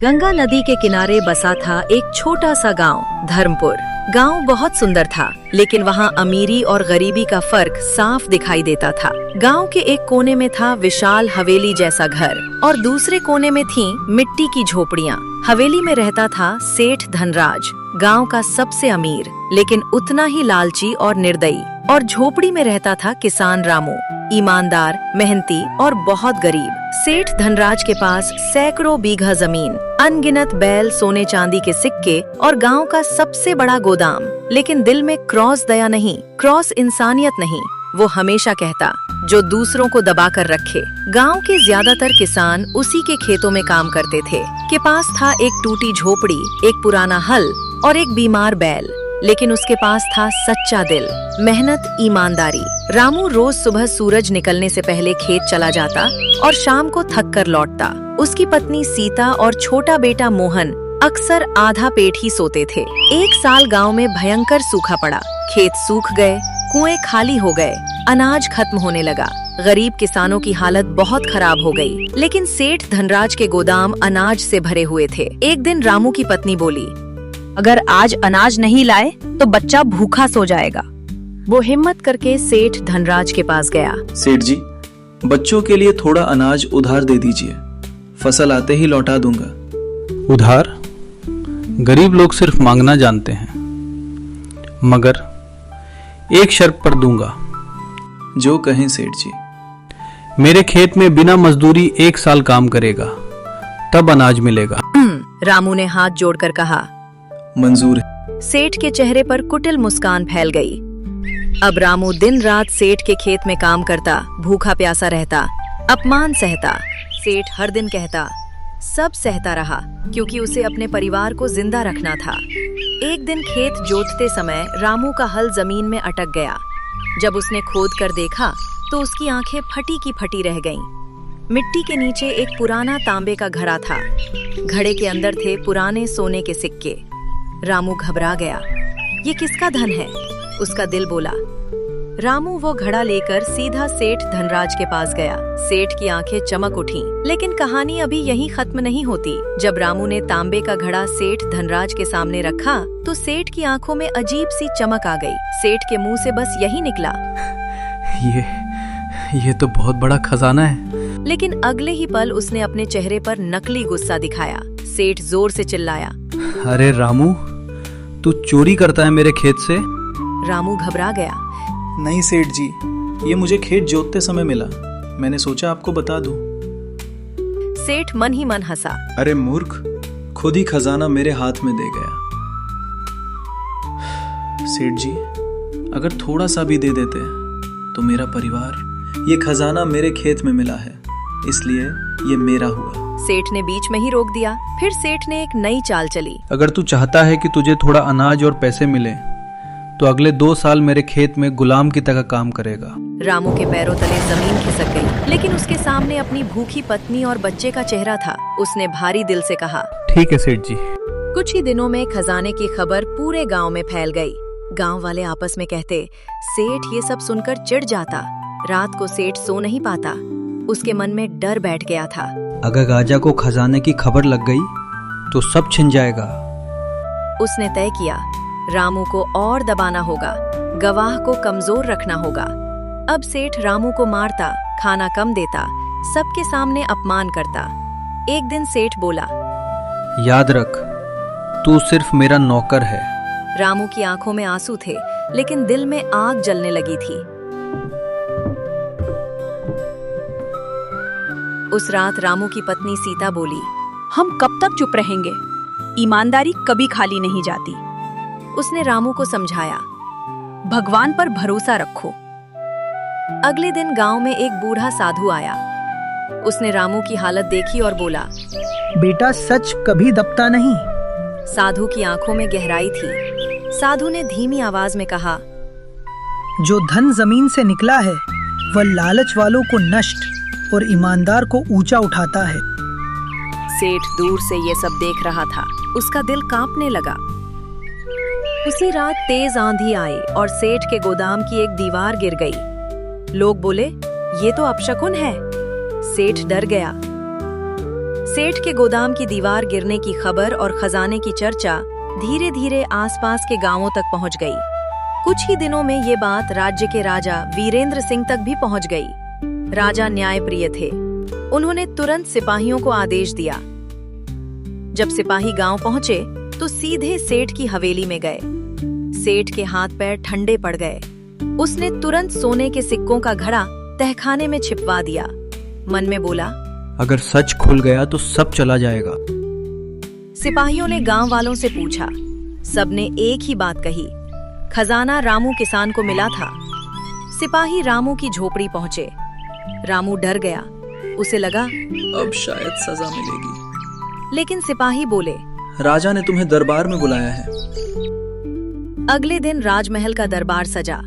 गंगा नदी के किनारे बसा था एक छोटा सा गांव, धर्मपुर। गांव बहुत सुंदर था, लेकिन वहां अमीरी और गरीबी का फर्क साफ दिखाई देता था। गांव के एक कोने में था विशाल हवेली जैसा घर और दूसरे कोने में थीं मिट्टी की झोपड़ियां। हवेली में रहता था सेठ धनराज, गांव का सबसे अमीर, लेकिन उतना ही लालची और निर्दयी। और झोपड़ी में रहता था किसान रामू, ईमानदार, मेहनती और बहुत गरीब। सेठ धनराज के पास सैकड़ों बीघा जमीन, अनगिनत बैल, सोने चांदी के सिक्के और गांव का सबसे बड़ा गोदाम। लेकिन दिल में क्रॉस दया नहीं, क्रॉस इंसानियत नहीं। वो हमेशा कहता, जो दूसरों को दबा कर रखे। गांव के ज्यादातर किसान उसी के खेतों में काम करते थे। के पास था एक टूटी झोपड़ी, एक पुराना हल और एक बीमार बैल, लेकिन उसके पास था सच्चा दिल, मेहनत, ईमानदारी। रामू रोज सुबह सूरज निकलने से पहले खेत चला जाता और शाम को थक कर लौटता। उसकी पत्नी सीता और छोटा बेटा मोहन अक्सर आधा पेट ही सोते थे। एक साल गांव में भयंकर सूखा पड़ा, खेत सूख गए, कुएं खाली हो गए, अनाज खत्म होने लगा। गरीब किसानों की हालत बहुत खराब हो गई, लेकिन सेठ धनराज के गोदाम अनाज से भरे हुए थे। एक दिन रामू की पत्नी बोली, अगर आज अनाज नहीं लाए तो बच्चा भूखा सो जाएगा। वो हिम्मत करके सेठ धनराज के पास गया। सेठ जी, बच्चों के लिए थोड़ा अनाज उधार दे दीजिए, फसल आते ही लौटा दूंगा। उधार? गरीब लोग सिर्फ मांगना जानते हैं, मगर एक शर्त पर दूंगा। जो कहें सेठ जी। मेरे खेत में बिना मजदूरी 1 साल काम करेगा, तब अनाज मिलेगा। रामू ने हाथ जोड़कर कहा, मंजूर है। सेठ के चेहरे पर कुटिल मुस्कान फैल गई। अब रामू दिन रात सेठ के खेत में काम करता, भूखा प्यासा रहता, अपमान सहता। सेठ हर दिन कहता, सब सहता रहा, क्योंकि उसे अपने परिवार को जिंदा रखना था। एक दिन खेत जोतते समय रामू का हल जमीन में अटक गया। जब उसने खोद कर देखा तो उसकी आंखें फटी की फटी रह गईं। मिट्टी के नीचे एक पुराना तांबे का घड़ा था। घड़े के अंदर थे पुराने सोने के सिक्के। रामू घबरा गया, ये किसका धन है? उसका दिल बोला। रामू वो घड़ा लेकर सीधा सेठ धनराज के पास गया। सेठ की आंखें चमक उठीं, लेकिन कहानी अभी यहीं खत्म नहीं होती। जब रामू ने तांबे का घड़ा सेठ धनराज के सामने रखा तो सेठ की आंखों में अजीब सी चमक आ गई। सेठ के मुंह से बस यही निकला, ये तो बहुत बड़ा खजाना है। लेकिन अगले ही पल उसने अपने चेहरे पर नकली गुस्सा दिखाया। सेठ जोर से चिल्लाया, अरे रामू, तू चोरी करता है मेरे खेत से? रामू घबरा गया। नहीं सेठ जी, ये मुझे खेत जोतते समय मिला, मैंने सोचा आपको बता दूं। सेठ मन ही मन हंसा। अरे मूर्ख, खुद ही खजाना मेरे हाथ में दे गया। सेठ जी, अगर थोड़ा सा भी दे देते तो मेरा परिवार, ये खजाना मेरे खेत में मिला है, इसलिए ये मेरा हुआ। सेठ ने बीच में ही रोक दिया। फिर सेठ ने एक नई चाल चली। अगर तू चाहता है कि तुझे थोड़ा अनाज और पैसे मिले, तो अगले 2 साल मेरे खेत में गुलाम की तरह काम करेगा। रामू के पैरों तले जमीन खिसक गई, लेकिन उसके सामने अपनी भूखी पत्नी और बच्चे का चेहरा था। उसने भारी दिल से कहा, ठीक है सेठ जी। कुछ ही दिनों में खजाने की खबर पूरे गांव में फैल गई। गांव वाले आपस में कहते, सेठ ये सब सुनकर चिढ़ जाता। रात को सेठ सो नहीं पाता, उसके मन में डर बैठ गया था। अगर राजा को खजाने की खबर लग गई तो सब छिन जाएगा। उसने तय किया, रामू को और दबाना होगा, गवाह को कमजोर रखना होगा। अब सेठ रामू को मारता, खाना कम देता, सबके सामने अपमान करता। एक दिन सेठ बोला, याद रख, तू सिर्फ मेरा नौकर है। रामू की आंखों में आंसू थे, लेकिन दिल में आग जलने लगी थी। उस रात रामू की पत्नी सीता बोली, हम कब तक चुप रहेंगे? ईमानदारी कभी खाली नहीं जाती। उसने रामू को समझाया, भगवान पर भरोसा रखो। अगले दिन गांव में एक बूढ़ा साधु आया। उसने रामू की हालत देखी और बोला, बेटा, सच कभी दबता नहीं। साधु की आंखों में गहराई थी। साधु ने धीमी आवाज में कहा, जो धन जमीन से निकला है वह लालच वालों को नष्ट और ईमानदार को ऊंचा उठाता है। सेठ दूर से ये सब देख रहा था। उसका दिल कांपने लगा। उसी रात तेज आंधी आई और सेठ के गोदाम की एक दीवार गिर गई। लोग बोले, ये तो अपशकुन है। सेठ डर गया। सेठ के गोदाम की दीवार गिरने की खबर और खजाने की चर्चा धीरे धीरे आसपास के गांवों तक पहुंच गई। कुछ ही दिनों में ये बात राज्य के राजा वीरेंद्र सिंह तक भी पहुंच गई। राजा न्यायप्रिय थे। उन्होंने तुरंत सिपाहियों को आदेश दिया। जब सिपाही गांव पहुंचे तो सीधे सेठ की हवेली में गए। सेठ के हाथ पैर ठंडे पड़ गए। उसने तुरंत सोने के सिक्कों का घड़ा तहखाने में छिपवा दिया। मन में बोला, अगर सच खुल गया तो सब चला जाएगा। सिपाहियों ने गांव वालों से पूछा। सबने एक ही बात कही, खजाना रामू किसान को मिला था। सिपाही रामू की झोपड़ी पहुंचे। रामू डर गया। उसे लगा अब शायद सजा मिलेगी। लेकिन सिपाही बोले, राजा ने तुम्हें दरबार में बुलाया है। अगले दिन राजमहल का दरबार सजा।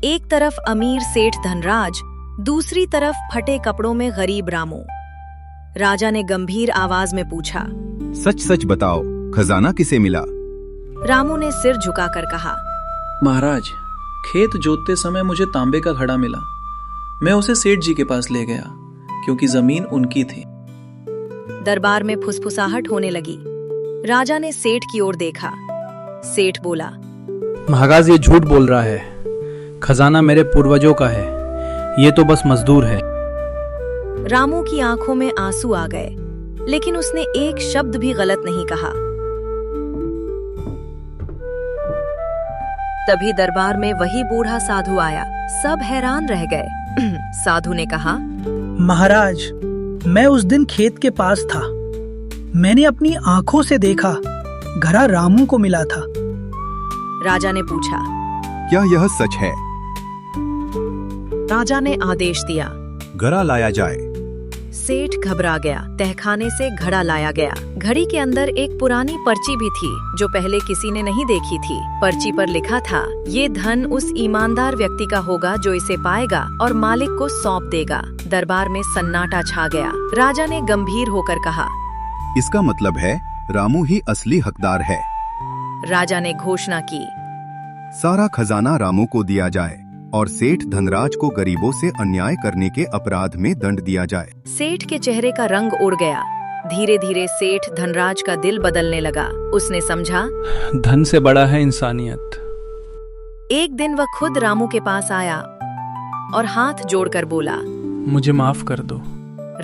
एक तरफ अमीर सेठ धनराज, दूसरी तरफ फटे कपड़ों में गरीब रामू। राजा ने गंभीर आवाज में पूछा, सच सच बताओ, खजाना किसे मिला? रामू ने सिर झुकाकर कहा, महाराज, खेत जोतते समय मुझे तांबे का घड़ा मिला। मैं उसे सेठ जी के पास ले गया क्योंकि जमीन उनकी थी। दरबार में फुसफुसाहट होने लगी। राजा ने सेठ की ओर देखा। सेठ बोला, महाराज ये झूठ बोल रहा है। खजाना मेरे पूर्वजों का है, ये तो बस मजदूर है। रामू की आंखों में आंसू आ गए, लेकिन उसने एक शब्द भी गलत नहीं कहा। तभी दरबार में वही बूढ़ा साधु आया। सब हैरान रह गए। साधु ने कहा, महाराज, मैं उस दिन खेत के पास था। मैंने अपनी आंखों से देखा, घड़ा रामू को मिला था। राजा ने पूछा, क्या यह सच है? राजा ने आदेश दिया। घड़ा लाया जाए। सेठ घबरा गया। तहखाने से घड़ा लाया गया। घड़ी के अंदर एक पुरानी पर्ची भी थी जो पहले किसी ने नहीं देखी थी। पर्ची पर लिखा था, ये धन उस ईमानदार व्यक्ति का होगा जो इसे पाएगा और मालिक को सौंप देगा। दरबार में सन्नाटा छा गया। राजा ने गंभीर होकर कहा, इसका मतलब है रामू ही असली हकदार है। राजा ने घोषणा की, सारा खजाना रामू को दिया जाए और सेठ धनराज को गरीबों से अन्याय करने के अपराध में दंड दिया जाए। सेठ के चेहरे का रंग उड़ गया। धीरे धीरे सेठ धनराज का दिल बदलने लगा। उसने समझा, धन से बड़ा है इंसानियत। एक दिन वह खुद रामू के पास आया और हाथ जोड़कर बोला, मुझे माफ कर दो।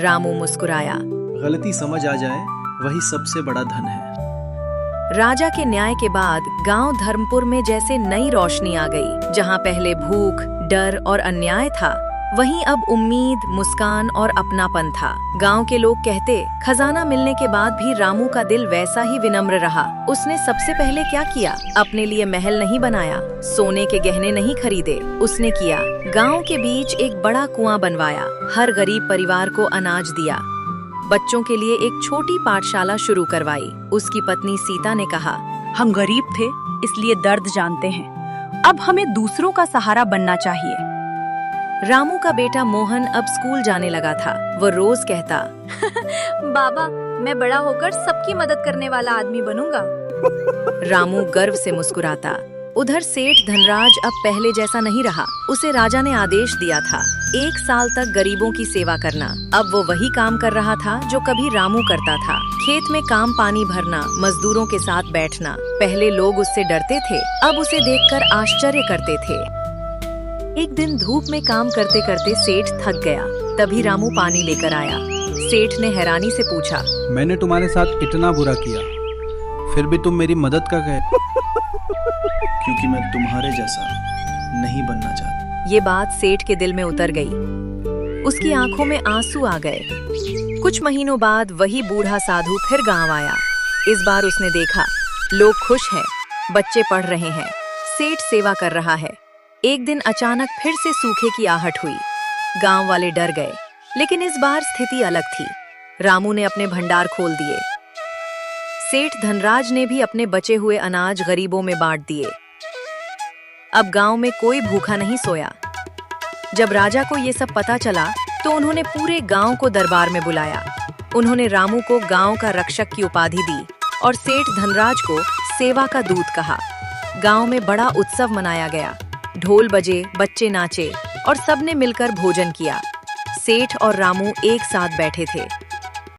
रामू मुस्कुराया। गलती समझ आ जाए वही सबसे बड़ा धन है। राजा के न्याय के बाद गांव धर्मपुर में जैसे नई रोशनी आ गई। जहां पहले भूख, डर और अन्याय था, वहीं अब उम्मीद, मुस्कान और अपनापन था। गांव के लोग कहते, खजाना मिलने के बाद भी रामू का दिल वैसा ही विनम्र रहा। उसने सबसे पहले क्या किया? अपने लिए महल नहीं बनाया, सोने के गहने नहीं खरीदे। उसने किया, गांव के बीच एक बड़ा कुआं बनवाया, हर गरीब परिवार को अनाज दिया, बच्चों के लिए एक छोटी पाठशाला शुरू करवाई। उसकी पत्नी सीता ने कहा, हम गरीब थे इसलिए दर्द जानते हैं। अब हमें दूसरों का सहारा बनना चाहिए। रामू का बेटा मोहन अब स्कूल जाने लगा था। वो रोज कहता, बाबा, मैं बड़ा होकर सबकी मदद करने वाला आदमी बनूंगा। रामू गर्व से मुस्कुराता। उधर सेठ धनराज अब पहले जैसा नहीं रहा। उसे राजा ने आदेश दिया था, 1 साल तक गरीबों की सेवा करना। अब वो वही काम कर रहा था जो कभी रामू करता था। खेत में काम पानी भरना, मजदूरों के साथ बैठना। पहले लोग उससे डरते थे, अब उसे देखकर आश्चर्य करते थे। एक दिन धूप में काम करते करते सेठ थक गया। तभी रामू पानी लेकर आया। सेठ ने हैरानी से पूछा, मैंने तुम्हारे साथ इतना बुरा किया, फिर भी तुम मेरी मदद कर गए? क्योंकि मैं तुम्हारे जैसा नहीं बनना चाहता। ये बात सेठ के दिल में उतर गई। उसकी आंखों में आंसू आ गए। कुछ महीनों बाद वही बूढ़ा साधु फिर गांव आया। इस बार उसने देखा, लोग खुश हैं, बच्चे पढ़ रहे हैं, सेठ सेवा कर रहा है। एक दिन अचानक फिर से सूखे की आहट हुई। गांव वाले डर गए, लेकिन इस बार स्थिति अलग थी। रामू ने अपने भंडार खोल दिए। सेठ धनराज ने भी अपने बचे हुए अनाज गरीबों में बांट दिए। अब गांव में कोई भूखा नहीं सोया। जब राजा को ये सब पता चला तो उन्होंने पूरे गांव को दरबार में बुलाया। उन्होंने रामू को गांव का रक्षक की उपाधि दी और सेठ धनराज को सेवा का दूत कहा। गांव में बड़ा उत्सव मनाया गया। ढोल बजे, बच्चे नाचे और सबने मिलकर भोजन किया। सेठ और रामू एक साथ बैठे थे।